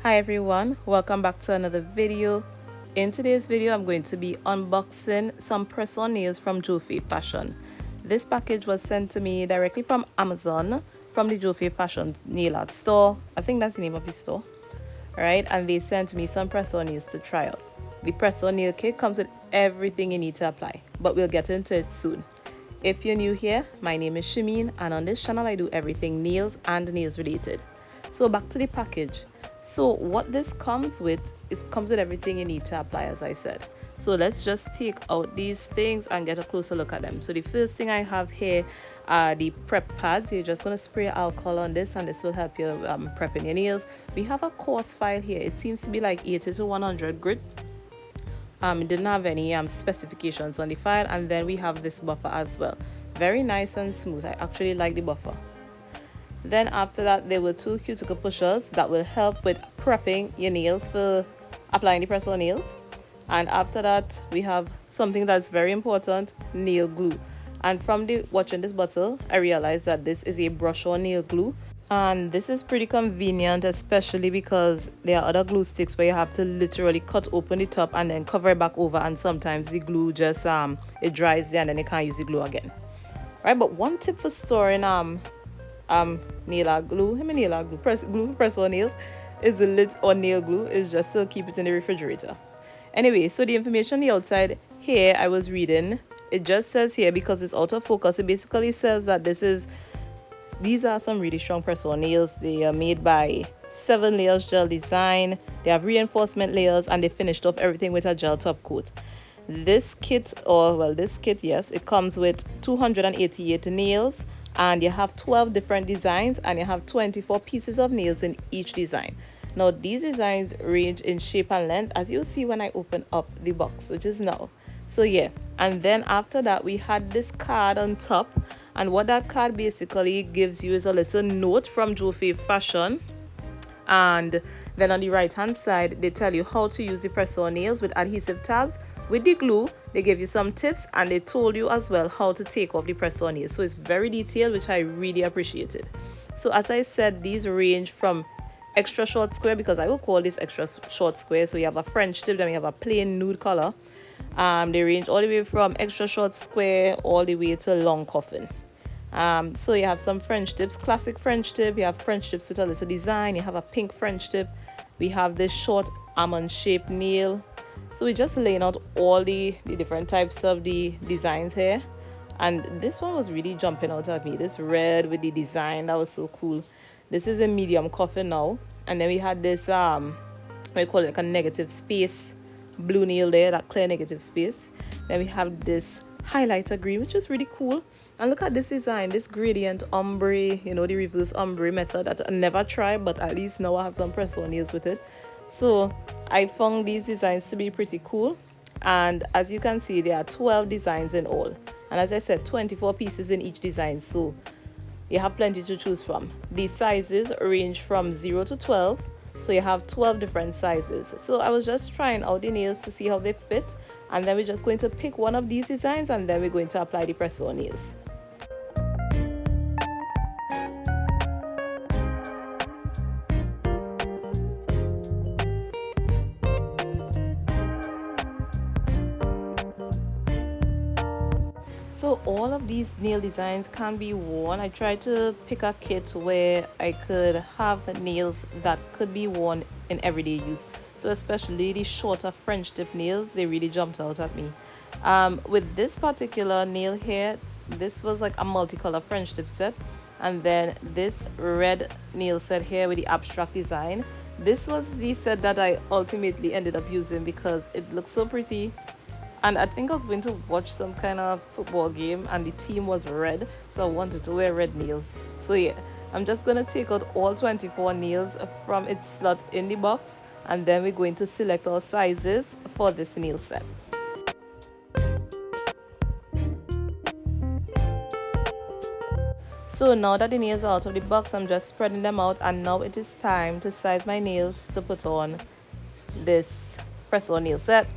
Hi everyone, welcome back to another video. In today's video, I'm going to be unboxing some press-on nails from JoFay Fashion. This package was sent to me directly from Amazon from the JoFay Fashion nail art store. I think that's the name of the store. Alright, and they sent me some press-on nails to try out. The press-on nail kit comes with everything you need to apply, but we'll get into it soon. If you're new here, my name is Shameen, and on this channel I do everything nails and nails related. So back to the package. So what this comes with, it comes with everything you need to apply, as I said. So let's just take out these things and get a closer look at them. So the first thing I have here are the prep pads. You're just going to spray alcohol on this and this will help you prepping your nails. We have a coarse file here. It seems to be like 80 to 100 grit. It didn't have any specifications on the file, and then we have this buffer as well. Very nice and smooth. I actually like the buffer. Then after that, there were two cuticle pushers that will help with prepping your nails for applying the press-on nails. And after that, we have something that's very important, nail glue. And from watching this bottle, I realized that this is a brush-on nail glue. And this is pretty convenient, especially because there are other glue sticks where you have to literally cut open the top and then cover it back over, and sometimes the glue just it dries there and then you can't use the glue again. Right, but one tip for storing nail art glue, press on nails is a lid, or nail glue is just to keep it in the refrigerator. Anyway, so the information on the outside here I was reading, it just says here, because it's out of focus, it basically says that these are some really strong press-on nails. They are made by 7 layers gel design. They have reinforcement layers and they finished off everything with a gel top coat. This kit, yes, it comes with 288 nails, and you have 12 different designs, and you have 24 pieces of nails in each design. Now these designs range in shape and length, as you'll see when I open up the box, which is now. So yeah, and then after that we had this card on top, and what that card basically gives you is a little note from JoFay Fashion. And then on the right hand side they tell you how to use the press-on nails with adhesive tabs. With the glue, they give you some tips, and they told you as well how to take off the press-on nails. So it's very detailed, which I really appreciated. So as I said, these range from extra short square, because I will call this extra short square. So you have a French tip, then we have a plain nude color. They range all the way from extra short square all the way to long coffin. So you have some French tips, classic French tip. You have French tips with a little design. You have a pink French tip. We have this short almond shaped nail. So we're just laying out all the different types of the designs here. And this one was really jumping out at me. This red with the design, that was so cool. This is a medium coffin now. And then we had this, what you call it, like a negative space blue nail there, that clear negative space. Then we have this highlighter green, which is really cool. And look at this design, this gradient ombre, you know, the reverse ombre method that I never tried, but at least now I have some press-on nails with it. So I found these designs to be pretty cool, and as you can see, there are 12 designs in all, and as I said, 24 pieces in each design, so you have plenty to choose from. These sizes range from 0 to 12, so you have 12 different sizes. So I was just trying out the nails to see how they fit, and then we're just going to pick one of these designs, and then we're going to apply the press-on nails. So all of these nail designs can be worn. I tried to pick a kit where I could have nails that could be worn in everyday use. So especially the shorter French tip nails, they really jumped out at me. With this particular nail here, this was like a multicolor French tip set. And then this red nail set here with the abstract design. This was the set that I ultimately ended up using because it looks so pretty. And I think I was going to watch some kind of football game and the team was red, so I wanted to wear red nails. So yeah, I'm just going to take out all 24 nails from its slot in the box, and then we're going to select our sizes for this nail set. So now that the nails are out of the box, I'm just spreading them out, and now it is time to size my nails to put on this press-on nail set.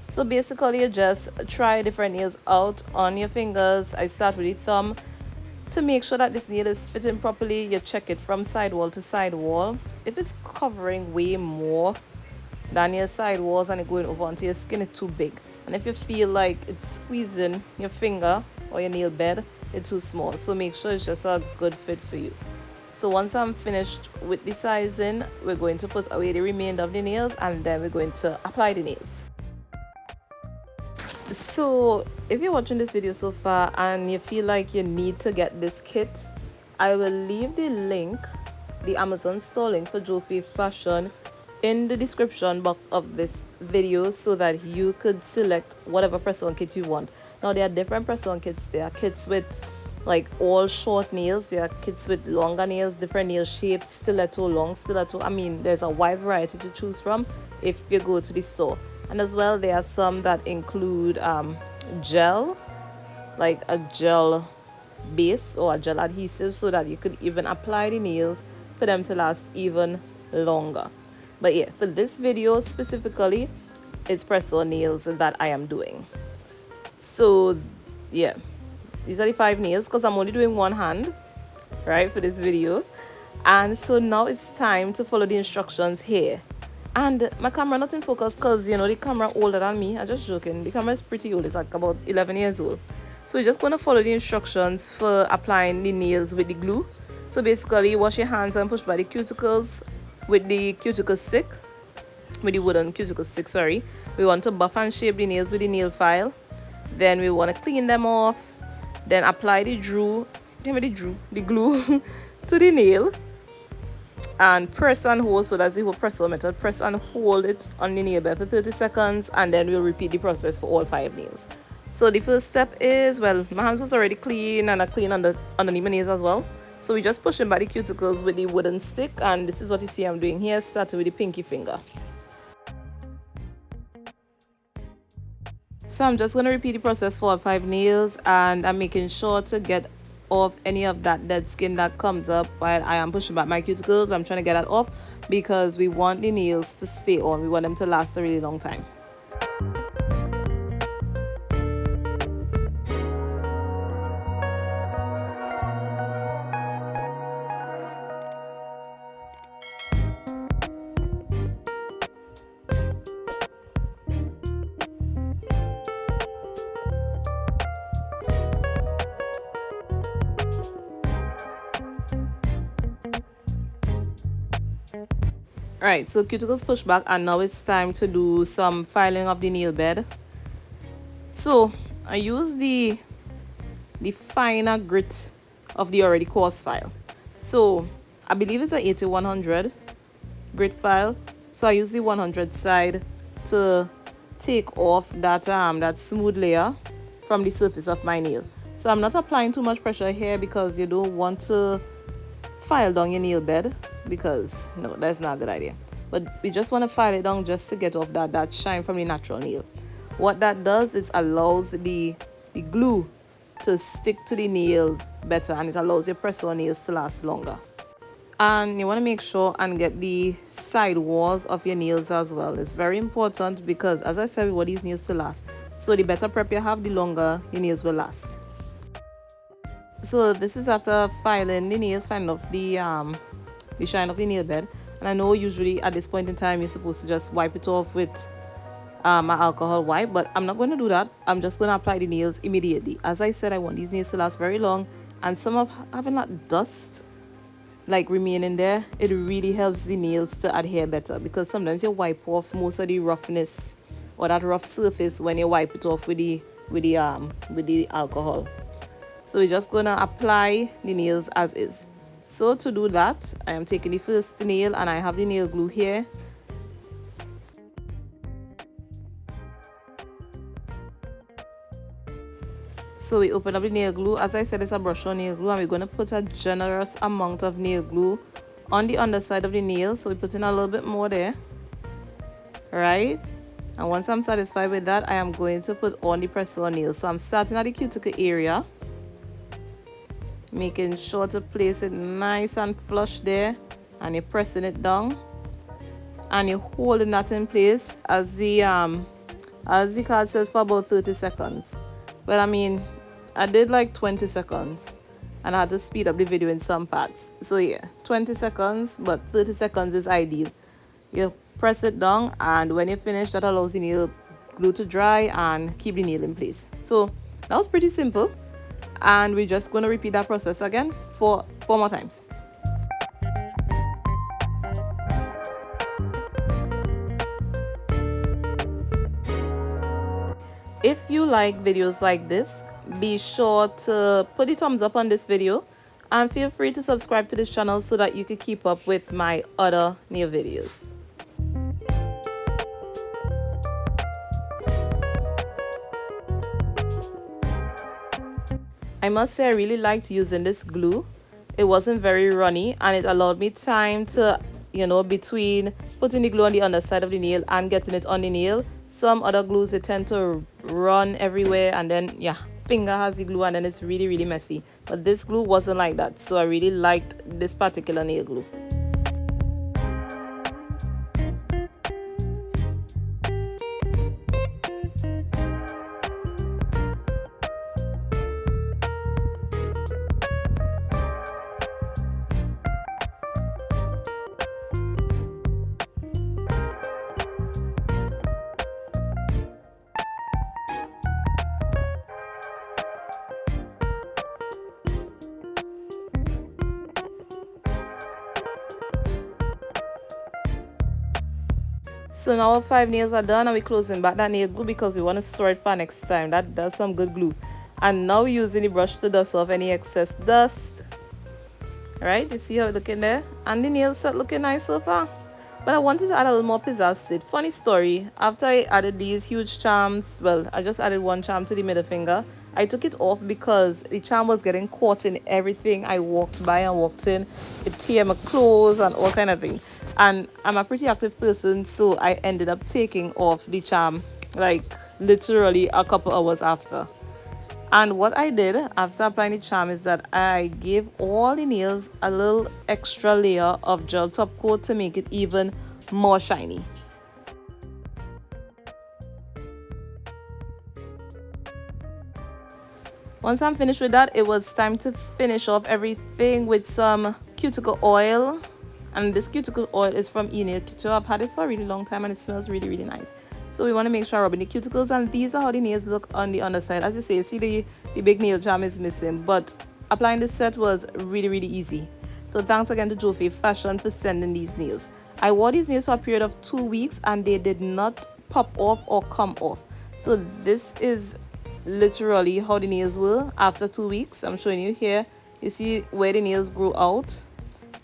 So basically you just try different nails out on your fingers. I start with the thumb. To make sure that this nail is fitting properly, you check it from sidewall to sidewall. If it's covering way more than your sidewalls and it going over onto your skin, it's too big. And if you feel like it's squeezing your finger or your nail bed, it's too small. So make sure it's just a good fit for you. So once I'm finished with the sizing, we're going to put away the remainder of the nails and then we're going to apply the nails. So if you're watching this video so far and you feel like you need to get this kit, I will leave the link, the Amazon store link for JoFay Fashion, in the description box of this video so that you could select whatever press-on kit you want. Now there are different press-on kits. There are kits with like all short nails, there are kits with longer nails, different nail shapes, stiletto, long stiletto. I mean, there's a wide variety to choose from if you go to the store. And as well, there are some that include gel, like a gel base or a gel adhesive, so that you could even apply the nails for them to last even longer. But yeah, for this video specifically, it's press-on nails that I am doing. So yeah, these are the 5 nails because I'm only doing one hand, right, for this video. And so now it's time to follow the instructions here. And my camera not in focus because, you know, the camera older than me. I'm just joking. The camera is pretty old. It's like about 11 years old. So we're just going to follow the instructions for applying the nails with the glue. So basically, wash your hands and push by the cuticles with the cuticle stick. With the wooden cuticle stick, sorry. We want to buff and shape the nails with the nail file. Then we want to clean them off. Then apply the glue to the nail. And press and hold, so that's the whole press-on method. Press and hold it on the nail bed for 30 seconds and then we'll repeat the process for all 5 nails. So the first step is, well, my hands was already clean and I clean underneath my nails as well. So we just push in by the cuticles with the wooden stick, and this is what you see I'm doing here, starting with the pinky finger. So I'm just going to repeat the process for all 5 nails, and I'm making sure to get off any of that dead skin that comes up while I am pushing back my cuticles. I'm trying to get that off because we want the nails to stay on. We want them to last a really long time. Alright, so cuticles push back, and now it's time to do some filing of the nail bed. So I use the finer grit of the already coarse file. So I believe it's a 80-100 grit file. So I use the 100 side to take off that smooth layer from the surface of my nail. So I'm not applying too much pressure here because you don't want to file down your nail bed, because no, that's not a good idea. But we just want to file it down just to get off that shine from the natural nail. What that does is allows the glue to stick to the nail better, and it allows your press-on nails to last longer. And you want to make sure and get the side walls of your nails as well. It's very important because, as I said, we want these nails to last. So the better prep you have, the longer your nails will last. So this is after filing the nails, finding off the shine of the nail bed. And I know usually at this point in time you're supposed to just wipe it off with my alcohol wipe, but I'm not going to do that. I'm just going to apply the nails immediately. As I said, I want these nails to last very long, and some of having that dust like remaining there, it really helps the nails to adhere better, because sometimes you wipe off most of the roughness or that rough surface when you wipe it off with the alcohol. So we're just gonna apply the nails as is. So to do that, I am taking the first nail and I have the nail glue here. So we open up the nail glue. As I said, it's a brush on nail glue, and we're going to put a generous amount of nail glue on the underside of the nail. So we put in a little bit more there, right? And once I'm satisfied with that, I am going to put on the press-on nails. So I'm starting at the cuticle area, making sure to place it nice and flush there, and you're pressing it down, and you're holding that in place as the card says for about 30 seconds. Well, I mean, I did like 20 seconds. and I had to speed up the video in some parts. So yeah, 20 seconds, but 30 seconds is ideal. You press it down, and when you finish, that allows the nail glue to dry and keep the nail in place. So that was pretty simple, and we're just going to repeat that process again for 4 more times. If you like videos like this, be sure to put a thumbs up on this video and feel free to subscribe to this channel so that you can keep up with my other new videos. I must say I really liked using this glue. It wasn't very runny and it allowed me time to, between putting the glue on the underside of the nail and getting it on the nail. Some other glues, they tend to run everywhere, and then yeah, finger has the glue and then it's really, really messy. But this glue wasn't like that, so I really liked this particular nail glue. So now our 5 nails are done, and we're closing back that nail glue because we want to store it for next time. That does some good glue. And now we're using the brush to dust off any excess dust. Alright, you see how it's looking there? And the nails set looking nice so far. But I wanted to add a little more pizzazz to it. Funny story, after I added these huge charms, well, I just added one charm to the middle finger. I took it off because the charm was getting caught in everything I walked by and walked in. It tear my clothes and all kind of things. And I'm a pretty active person, so I ended up taking off the charm like literally a couple hours after. And what I did after applying the charm is that I gave all the nails a little extra layer of gel top coat to make it even more shiny. Once I'm finished with that, it was time to finish off everything with some cuticle oil. And this cuticle oil is from diynails. I've had it for a really long time and it smells really, really nice. So we want to make sure rubbing the cuticles, and these are how the nails look on the underside. As you say, see the big nail charm is missing, but applying this set was really, really easy. So thanks again to JoFay Fashion for sending these nails. I wore these nails for a period of 2 weeks and they did not pop off or come off. So this is literally how the nails were after 2 weeks. I'm showing you here. You see where the nails grew out,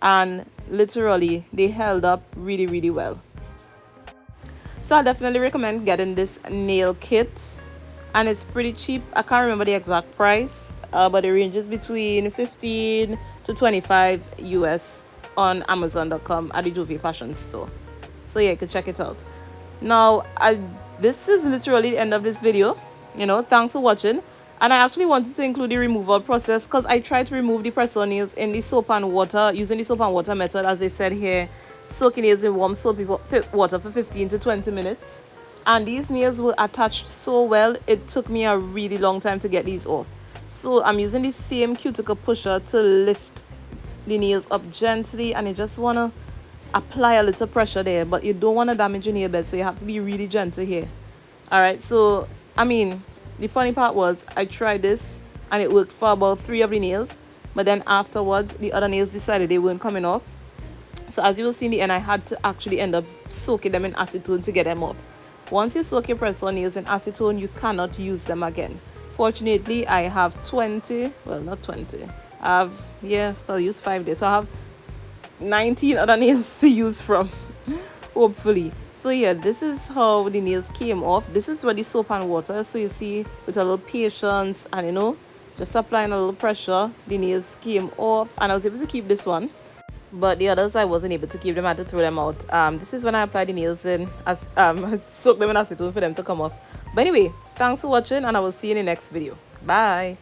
and literally they held up really, really well. So I definitely recommend getting this nail kit, and it's pretty cheap. I can't remember the exact price, but it ranges between 15 to 25 US on Amazon.com at the JoFay Fashion store. So yeah, you can check it out. Now this is literally the end of this video. Thanks for watching. And I actually wanted to include the removal process because I tried to remove the press-on nails in the soap and water, using the soap and water method, as they said here. Soaking nails in warm soapy water for 15 to 20 minutes. And these nails were attached so well, it took me a really long time to get these off. So I'm using the same cuticle pusher to lift the nails up gently, and you just want to apply a little pressure there, but you don't want to damage your nail bed, so you have to be really gentle here. Alright, so the funny part was I tried this and it worked for about 3 of the nails, but then afterwards the other nails decided they weren't coming off. So as you will see in the end, I had to actually end up soaking them in acetone to get them off. Once you soak your press-on nails in acetone, you cannot use them again. Fortunately, I have 20, well not 20, I'll use 5 days. So I have 19 other nails to use from, hopefully. So yeah, this is how the nails came off. This is where the soap and water. So you see, with a little patience and just applying a little pressure, the nails came off, and I was able to keep this one. But the others I wasn't able to keep them. I had to throw them out. This is when I applied the nails in, soak them in acetone for them to come off. But anyway, thanks for watching, and I will see you in the next video. Bye.